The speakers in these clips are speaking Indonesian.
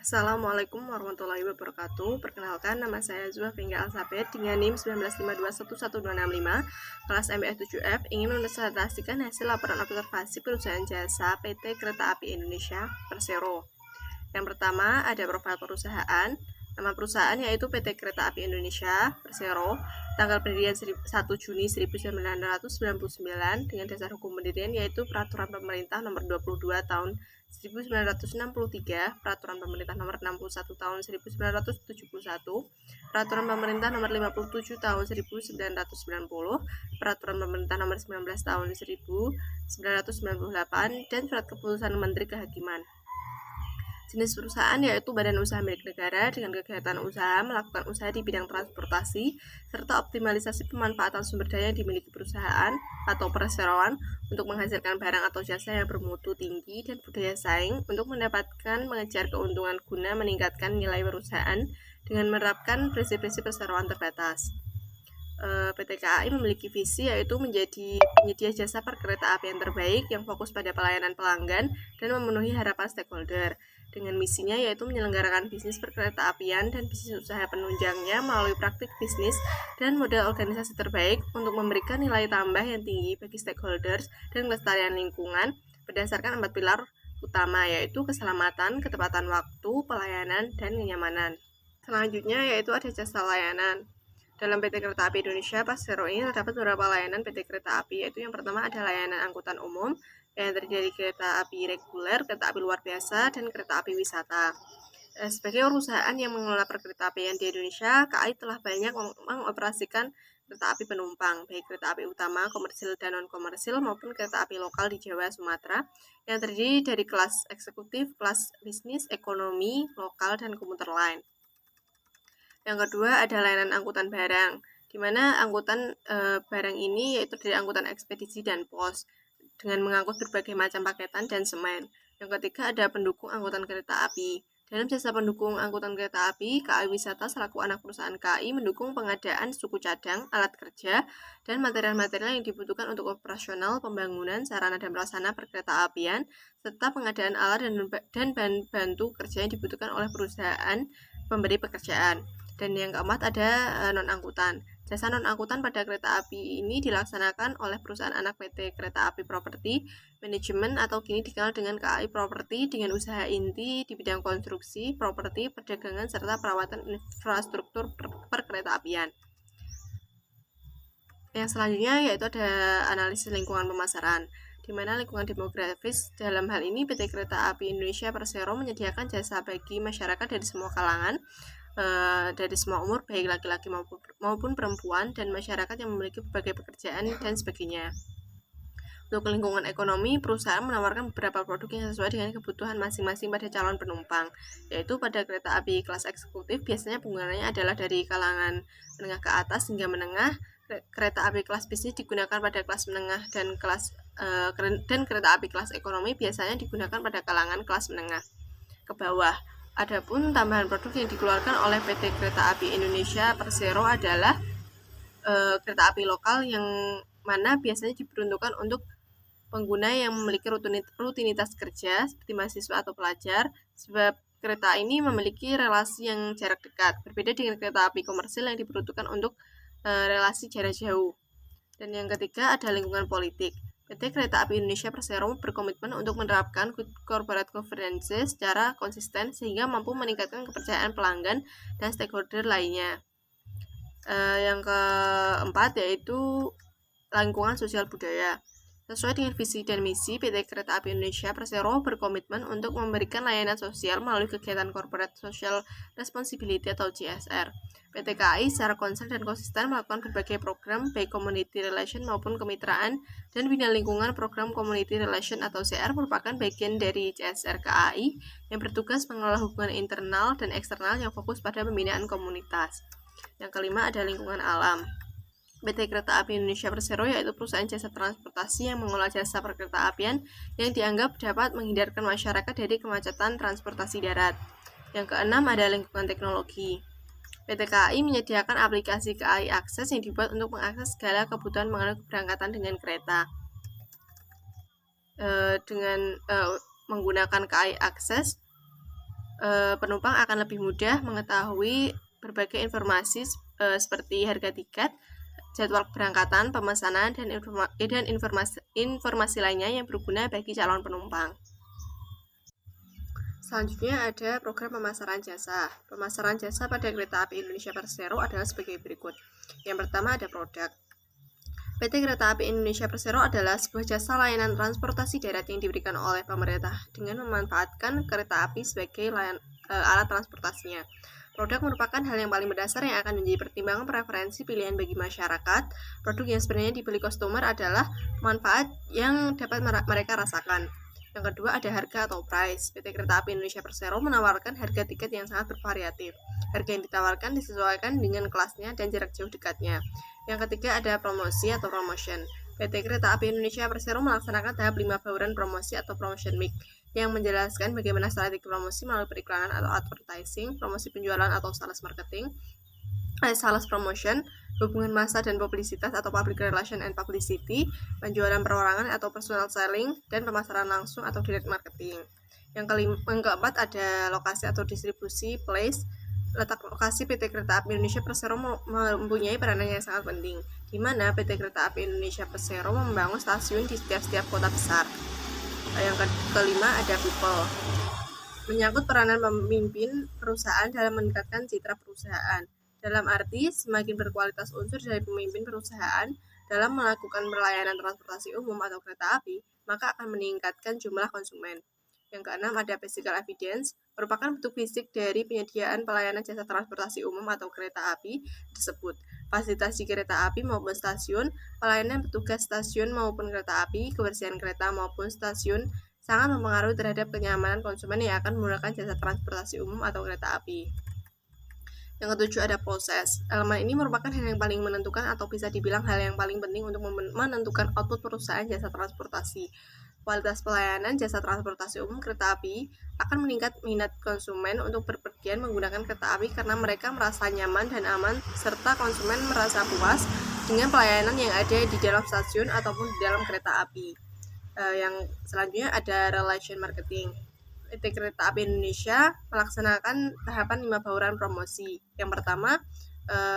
Assalamualaikum warahmatullahi wabarakatuh. Perkenalkan, nama saya Zua Fingga Alsabet dengan NIM 1952111265 kelas MBA 7F ingin menpresentasikan hasil laporan observasi perusahaan jasa PT Kereta Api Indonesia Persero. Yang pertama ada profil perusahaan. Nama perusahaan yaitu PT Kereta Api Indonesia Persero, tanggal pendirian 1 Juni 1999 dengan dasar hukum pendirian yaitu Peraturan Pemerintah Nomor 22 Tahun 1963, Peraturan Pemerintah Nomor 61 Tahun 1971, Peraturan Pemerintah Nomor 57 Tahun 1990, Peraturan Pemerintah Nomor 19 Tahun 1998, dan Surat Keputusan Menteri Kehakiman. Jenis perusahaan yaitu badan usaha milik negara dengan kegiatan usaha melakukan usaha di bidang transportasi serta optimalisasi pemanfaatan sumber daya yang dimiliki perusahaan atau perseroan untuk menghasilkan barang atau jasa yang bermutu tinggi dan budaya saing untuk mendapatkan mengejar keuntungan guna meningkatkan nilai perusahaan dengan menerapkan prinsip-prinsip perseroan terbatas. PT KAI memiliki visi yaitu menjadi penyedia jasa perkereta apian terbaik yang fokus pada pelayanan pelanggan dan memenuhi harapan stakeholder. Dengan misinya yaitu menyelenggarakan bisnis perkereta apian dan bisnis usaha penunjangnya melalui praktik bisnis dan model organisasi terbaik untuk memberikan nilai tambah yang tinggi bagi stakeholders dan kelestarian lingkungan berdasarkan 4 pilar utama yaitu keselamatan, ketepatan waktu, pelayanan, dan kenyamanan. Selanjutnya yaitu ada jasa layanan. Dalam PT Kereta Api Indonesia Persero ini terdapat beberapa layanan PT Kereta Api, yaitu yang pertama ada layanan angkutan umum yang terdiri dari kereta api reguler, kereta api luar biasa, dan kereta api wisata. Sebagai perusahaan yang mengelola perkereta apian di Indonesia, KAI telah banyak mengoperasikan kereta api penumpang, baik kereta api utama, komersil dan non-komersil, maupun kereta api lokal di Jawa, Sumatera, yang terdiri dari kelas eksekutif, kelas bisnis, ekonomi, lokal, dan komuter lain. Yang kedua ada layanan angkutan barang, di mana angkutan barang ini yaitu dari angkutan ekspedisi dan pos dengan mengangkut berbagai macam paketan dan semen. Yang ketiga ada pendukung angkutan kereta api. Dalam jasa pendukung angkutan kereta api, KAI Wisata selaku anak perusahaan KAI mendukung pengadaan suku cadang, alat kerja, dan material-material yang dibutuhkan untuk operasional, pembangunan, sarana dan prasarana perkereta apian, serta pengadaan alat dan bahan bantu kerja yang dibutuhkan oleh perusahaan pemberi pekerjaan. Dan yang keempat ada non-angkutan. Jasa non-angkutan pada kereta api ini dilaksanakan oleh perusahaan anak PT Kereta Api Property Manajemen atau kini dikenal dengan KAI Property dengan usaha inti di bidang konstruksi, properti, perdagangan, serta perawatan infrastruktur perkereta apian. Yang selanjutnya yaitu ada analisis lingkungan pemasaran, di mana lingkungan demografis dalam hal ini PT Kereta Api Indonesia Persero menyediakan jasa bagi masyarakat dari semua kalangan, dari semua umur, baik laki-laki maupun perempuan, dan masyarakat yang memiliki berbagai pekerjaan dan sebagainya. Untuk lingkungan ekonomi, perusahaan menawarkan beberapa produk yang sesuai dengan kebutuhan masing-masing pada calon penumpang, yaitu pada kereta api kelas eksekutif biasanya penggunanya adalah dari kalangan menengah ke atas hingga menengah. Kereta api kelas bisnis digunakan pada kelas menengah dan kereta api kelas ekonomi biasanya digunakan pada kalangan kelas menengah ke bawah. Adapun tambahan produk yang dikeluarkan oleh PT Kereta Api Indonesia Persero adalah kereta api lokal yang mana biasanya diperuntukkan untuk pengguna yang memiliki rutinitas kerja seperti mahasiswa atau pelajar, sebab kereta ini memiliki relasi yang jarak dekat, berbeda dengan kereta api komersil yang diperuntukkan untuk relasi jarak jauh. Dan yang ketiga ada lingkungan politik. PT Kereta Api Indonesia Persero berkomitmen untuk menerapkan good corporate governance secara konsisten sehingga mampu meningkatkan kepercayaan pelanggan dan stakeholder lainnya. Yang keempat yaitu lingkungan sosial budaya. Sesuai dengan visi dan misi, PT Kereta Api Indonesia Persero berkomitmen untuk memberikan layanan sosial melalui kegiatan Corporate Social Responsibility atau CSR. PT KAI secara konsen dan konsisten melakukan berbagai program, baik community relation maupun kemitraan, dan bina lingkungan. Program community relation atau CR merupakan bagian dari CSR KAI yang bertugas mengelola hubungan internal dan eksternal yang fokus pada pembinaan komunitas. Yang kelima ada lingkungan alam. PT Kereta Api Indonesia Persero yaitu perusahaan jasa transportasi yang mengelola jasa perkereta apian yang dianggap dapat menghindarkan masyarakat dari kemacetan transportasi darat. Yang keenam ada lingkungan teknologi. PT KAI menyediakan aplikasi KAI Akses yang dibuat untuk mengakses segala kebutuhan mengenai keberangkatan dengan kereta. Dengan menggunakan KAI Akses, penumpang akan lebih mudah mengetahui berbagai informasi seperti harga tiket, jadwal keberangkatan, pemesanan, dan informasi lainnya yang berguna bagi calon penumpang. Selanjutnya ada program pemasaran jasa. Pemasaran jasa pada Kereta Api Indonesia Persero adalah sebagai berikut. Yang pertama ada produk. PT Kereta Api Indonesia Persero adalah sebuah jasa layanan transportasi darat yang diberikan oleh pemerintah dengan memanfaatkan kereta api sebagai alat transportasinya. Produk merupakan hal yang paling mendasar yang akan menjadi pertimbangan preferensi pilihan bagi masyarakat. Produk yang sebenarnya dibeli customer adalah manfaat yang dapat mereka rasakan. Yang kedua ada harga atau price. PT Kereta Api Indonesia Persero menawarkan harga tiket yang sangat bervariatif. Harga yang ditawarkan disesuaikan dengan kelasnya dan jarak jauh dekatnya. Yang ketiga ada promosi atau promotion. PT Kereta Api Indonesia Persero melaksanakan tahap 5 bauran promosi atau promotion week yang menjelaskan bagaimana strategi promosi melalui periklanan atau advertising, promosi penjualan atau sales marketing, sales promotion, hubungan massa dan publisitas atau public relation and publicity, penjualan perorangan atau personal selling, dan pemasaran langsung atau direct marketing. Yang keempat ada lokasi atau distribusi, place. Letak lokasi PT Kereta Api Indonesia Persero mempunyai peranan yang sangat penting, di mana PT Kereta Api Indonesia Persero membangun stasiun di setiap kota besar. Yang kelima ada people. Menyangkut peranan pemimpin perusahaan dalam meningkatkan citra perusahaan. Dalam arti, semakin berkualitas unsur dari pemimpin perusahaan dalam melakukan pelayanan transportasi umum atau kereta api, maka akan meningkatkan jumlah konsumen. Yang keenam ada physical evidence, merupakan bentuk fisik dari penyediaan pelayanan jasa transportasi umum atau kereta api tersebut. Fasilitas di kereta api maupun stasiun, pelayanan petugas stasiun maupun kereta api, kebersihan kereta maupun stasiun, sangat mempengaruhi terhadap kenyamanan konsumen yang akan menggunakan jasa transportasi umum atau kereta api. Yang ketujuh ada proses. Elemen ini merupakan hal yang paling menentukan atau bisa dibilang hal yang paling penting untuk menentukan output perusahaan jasa transportasi. Kualitas pelayanan jasa transportasi umum kereta api akan meningkat minat konsumen untuk berpergian menggunakan kereta api karena mereka merasa nyaman dan aman serta konsumen merasa puas dengan pelayanan yang ada di dalam stasiun ataupun di dalam kereta api. Yang selanjutnya ada relation marketing. PT Kereta Api Indonesia melaksanakan tahapan 5 bauran promosi. Yang pertama,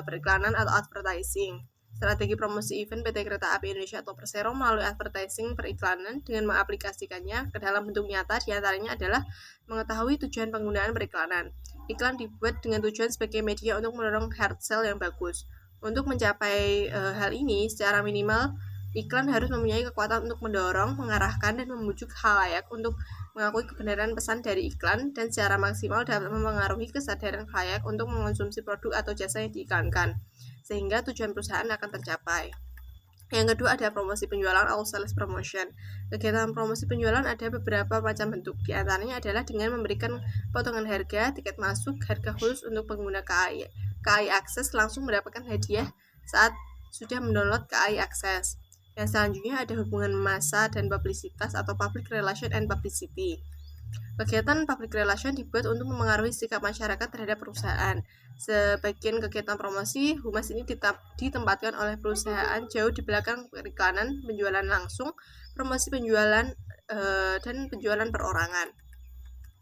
periklanan atau advertising. Strategi promosi event PT Kereta Api Indonesia atau Persero melalui advertising periklanan dengan mengaplikasikannya ke dalam bentuk nyata, diantaranya adalah mengetahui tujuan penggunaan periklanan. Iklan dibuat dengan tujuan sebagai media untuk mendorong hard sell yang bagus. Untuk mencapai hal ini, secara minimal iklan harus mempunyai kekuatan untuk mendorong, mengarahkan, dan membujuk khalayak untuk mengakui kebenaran pesan dari iklan, dan secara maksimal dapat mempengaruhi kesadaran khalayak untuk mengonsumsi produk atau jasa yang diiklankan, sehingga tujuan perusahaan akan tercapai. Yang kedua ada promosi penjualan atau sales promotion. Kegiatan promosi penjualan ada beberapa macam bentuk. Di antaranya adalah dengan memberikan potongan harga, tiket masuk, harga khusus untuk pengguna KAI Akses langsung mendapatkan hadiah saat sudah mendownload KAI Akses. Yang selanjutnya ada hubungan massa dan publisitas atau public relation and publicity. Kegiatan public relation dibuat untuk memengaruhi sikap masyarakat terhadap perusahaan. Sebagian kegiatan promosi humas ini ditempatkan oleh perusahaan jauh di belakang periklanan, penjualan langsung, promosi penjualan, dan penjualan perorangan.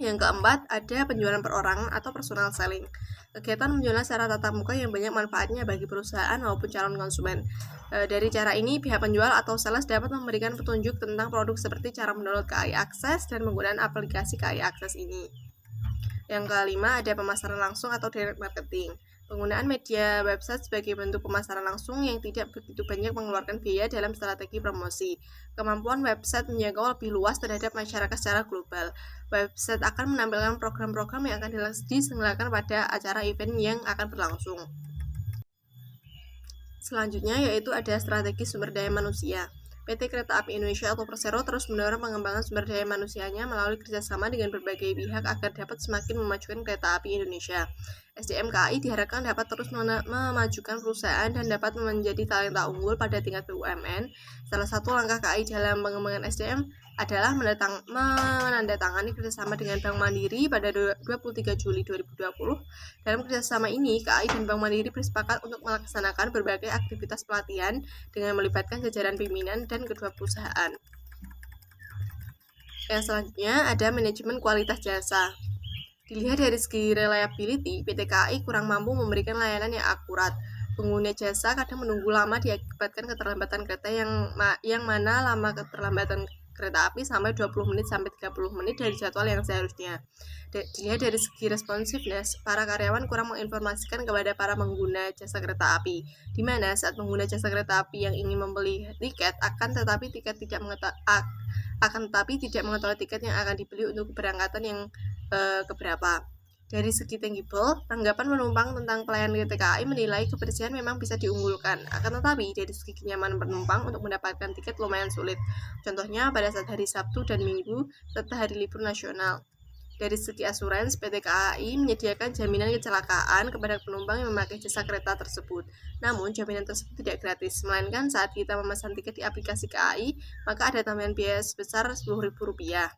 Yang keempat ada penjualan perorangan atau personal selling. Kegiatan penjualan secara tatap muka yang banyak manfaatnya bagi perusahaan maupun calon konsumen. Dari cara ini, pihak penjual atau sales dapat memberikan petunjuk tentang produk seperti cara mendownload KAI Akses dan penggunaan aplikasi KAI Akses ini. Yang kelima ada pemasaran langsung atau direct marketing. Penggunaan media website sebagai bentuk pemasaran langsung yang tidak begitu banyak mengeluarkan biaya dalam strategi promosi. Kemampuan website menjangkau lebih luas terhadap masyarakat secara global. Website akan menampilkan program-program yang akan diselenggarakan pada acara event yang akan berlangsung. Selanjutnya yaitu ada strategi sumber daya manusia. PT Kereta Api Indonesia atau Persero terus mendorong pengembangan sumber daya manusianya melalui kerjasama dengan berbagai pihak agar dapat semakin memajukan kereta api Indonesia. SDM KAI diharapkan dapat terus memajukan perusahaan dan dapat menjadi talenta unggul pada tingkat BUMN. Salah satu langkah KAI dalam pengembangan SDM adalah menandatangani kerjasama dengan Bank Mandiri pada 23 Juli 2020. Dalam kerjasama ini, KAI dan Bank Mandiri bersepakat untuk melaksanakan berbagai aktivitas pelatihan dengan melibatkan jajaran pimpinan dan kedua perusahaan. Yang selanjutnya ada manajemen kualitas jasa. Dilihat dari segi reliability, PT KAI kurang mampu memberikan layanan yang akurat. Pengguna jasa kadang menunggu lama diakibatkan keterlambatan kereta yang mana lama keterlambatan kereta api sampai 20 menit sampai 30 menit dari jadwal yang seharusnya. Dilihat dari segi responsiveness, para karyawan kurang menginformasikan kepada para pengguna jasa kereta api, di mana saat pengguna jasa kereta api yang ingin membeli tiket akan tetapi tidak mengetahui tiket yang akan dibeli untuk keberangkatan yang keberapa. Dari segi tangible, tanggapan penumpang tentang pelayanan PT KAI menilai kebersihan memang bisa diunggulkan. Akan tetapi, dari segi kenyamanan penumpang untuk mendapatkan tiket lumayan sulit. Contohnya pada saat hari Sabtu dan Minggu serta hari libur nasional. Dari segi asuransi, PT KAI menyediakan jaminan kecelakaan kepada penumpang yang memakai jasa kereta tersebut. Namun, jaminan tersebut tidak gratis, melainkan saat kita memesan tiket di aplikasi KAI, maka ada tambahan biaya sebesar Rp10.000.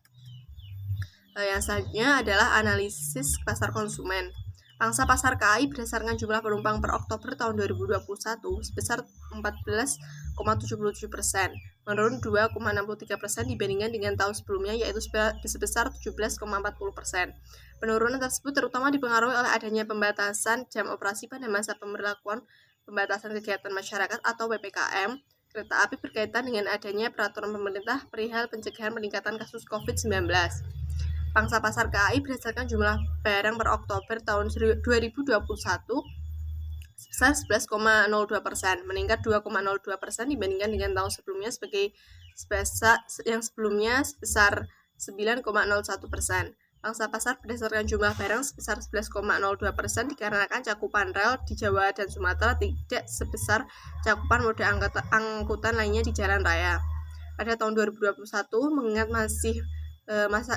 Yang selanjutnya adalah analisis pasar konsumen. Pangsa pasar KAI berdasarkan jumlah penumpang per Oktober tahun 2021 sebesar 14,77%, menurun 2,63% dibandingkan dengan tahun sebelumnya, yaitu sebesar 17,40%. Penurunan tersebut terutama dipengaruhi oleh adanya pembatasan jam operasi pada masa pemberlakuan pembatasan kegiatan masyarakat atau PPKM kereta api berkaitan dengan adanya peraturan pemerintah perihal pencegahan peningkatan kasus COVID-19. Pangsa pasar KAI berdasarkan jumlah barang per Oktober tahun 2021 sebesar 11,02%, meningkat 2,02% dibandingkan dengan tahun sebelumnya yang sebelumnya sebesar 9,01%. Pangsa pasar berdasarkan jumlah barang sebesar 11,02% dikarenakan cakupan rel di Jawa dan Sumatera tidak sebesar cakupan moda angkutan lainnya di jalan raya. Pada tahun 2021, mengingat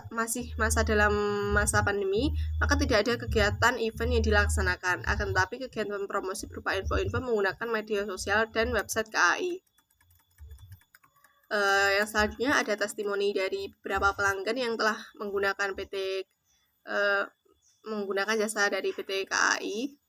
masih dalam masa pandemi, maka tidak ada kegiatan event yang dilaksanakan. Akan tetapi kegiatan promosi berupa info-info menggunakan media sosial dan website KAI. Yang selanjutnya ada testimoni dari beberapa pelanggan yang telah menggunakan jasa dari PT KAI.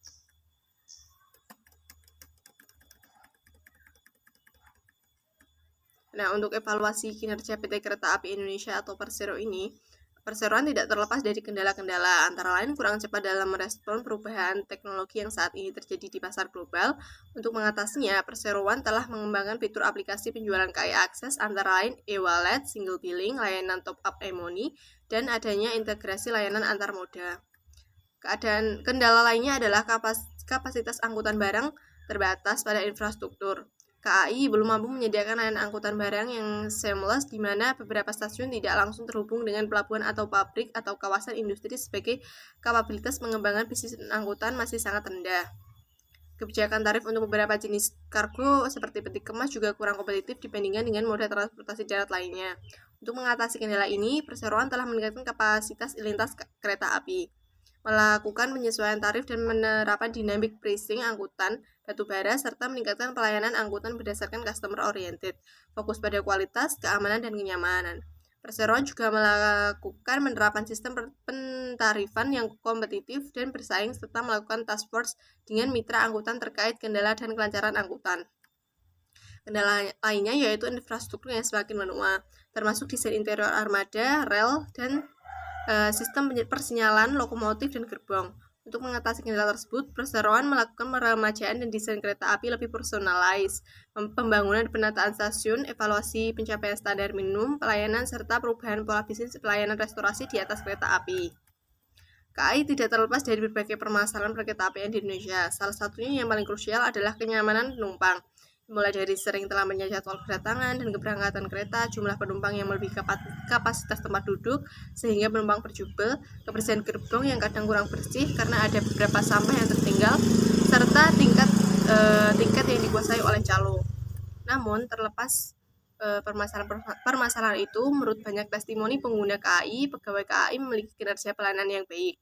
Nah, untuk evaluasi kinerja PT Kereta Api Indonesia atau Persero ini, perseroan tidak terlepas dari kendala-kendala, antara lain kurang cepat dalam merespon perubahan teknologi yang saat ini terjadi di pasar global. Untuk mengatasinya, perseroan telah mengembangkan fitur aplikasi penjualan KAI Akses, antara lain e-wallet, single billing, layanan top up e-money, dan adanya integrasi layanan antar moda. Kendala lainnya adalah kapasitas angkutan barang terbatas pada infrastruktur. KAI belum mampu menyediakan layanan angkutan barang yang seamless, di mana beberapa stasiun tidak langsung terhubung dengan pelabuhan atau pabrik atau kawasan industri sebagai kapabilitas mengembangkan bisnis angkutan masih sangat rendah. Kebijakan tarif untuk beberapa jenis kargo seperti peti kemas juga kurang kompetitif dibandingkan dengan moda transportasi darat lainnya. Untuk mengatasi kendala ini, perseroan telah meningkatkan kapasitas lintas kereta api, melakukan penyesuaian tarif dan menerapkan dynamic pricing angkutan batubara, serta meningkatkan pelayanan angkutan berdasarkan customer oriented, fokus pada kualitas, keamanan, dan kenyamanan. Perseroan juga melakukan penerapan sistem pentarifan yang kompetitif dan bersaing, serta melakukan task force dengan mitra angkutan terkait kendala dan kelancaran angkutan. Kendala lainnya yaitu infrastruktur yang semakin menua, termasuk desain interior armada, rel, dan sistem persinyalan, lokomotif, dan gerbong. Untuk mengatasi kendala tersebut, perseroan melakukan peremajaan dan desain kereta api lebih personalized, pembangunan penataan stasiun, evaluasi pencapaian standar minimum pelayanan, serta perubahan pola bisnis pelayanan restorasi di atas kereta api. KAI tidak terlepas dari berbagai permasalahan perkereta-apian di Indonesia. Salah satunya yang paling krusial adalah kenyamanan penumpang. Mulai dari sering terlambatnya jadwal kedatangan dan keberangkatan kereta, jumlah penumpang yang melebihi kapasitas tempat duduk sehingga penumpang berjubel, kebersihan gerbong yang kadang kurang bersih karena ada beberapa sampah yang tertinggal, serta tingkat yang dikuasai oleh calo. Namun terlepas permasalahan itu, menurut banyak testimoni pengguna KAI, pegawai KAI memiliki kinerja pelayanan yang baik,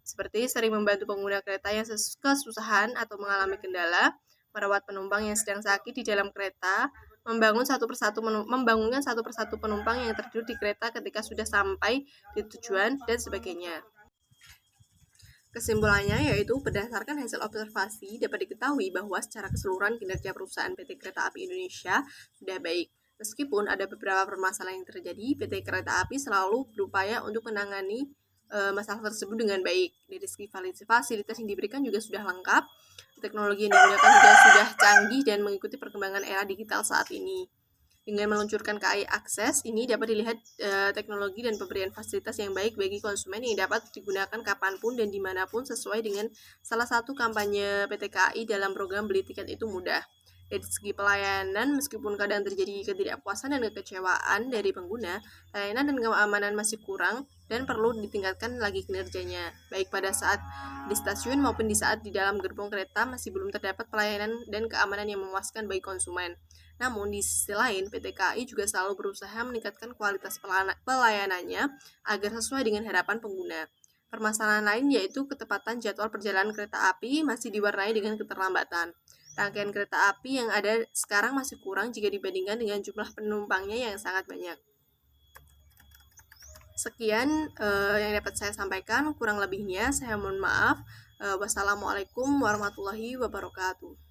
seperti sering membantu pengguna kereta yang kesusahan atau mengalami kendala, merawat penumpang yang sedang sakit di dalam kereta, membangunkan satu persatu penumpang yang tertidur di kereta ketika sudah sampai di tujuan, dan sebagainya. Kesimpulannya yaitu berdasarkan hasil observasi dapat diketahui bahwa secara keseluruhan kinerja perusahaan PT Kereta Api Indonesia sudah baik. Meskipun ada beberapa permasalahan yang terjadi, PT Kereta Api selalu berupaya untuk menangani masalah tersebut dengan baik. Dari segi fasilitas yang diberikan juga sudah lengkap, teknologi yang digunakan juga sudah canggih dan mengikuti perkembangan era digital saat ini. Dengan meluncurkan KAI Akses, ini dapat dilihat teknologi dan pemberian fasilitas yang baik bagi konsumen yang dapat digunakan kapanpun dan dimanapun sesuai dengan salah satu kampanye PT KAI dalam program beli tiket itu mudah. Dari segi pelayanan, meskipun kadang terjadi ketidakpuasan dan kekecewaan dari pengguna, layanan dan keamanan masih kurang dan perlu ditingkatkan lagi kinerjanya. Baik pada saat di stasiun maupun di saat di dalam gerbong kereta masih belum terdapat pelayanan dan keamanan yang memuaskan bagi konsumen. Namun di sisi lain, PT KAI juga selalu berusaha meningkatkan kualitas pelayanannya agar sesuai dengan harapan pengguna. Permasalahan lain yaitu ketepatan jadwal perjalanan kereta api masih diwarnai dengan keterlambatan. Rangkaian kereta api yang ada sekarang masih kurang jika dibandingkan dengan jumlah penumpangnya yang sangat banyak. Sekian yang dapat saya sampaikan, kurang lebihnya saya mohon maaf. Wassalamualaikum warahmatullahi wabarakatuh.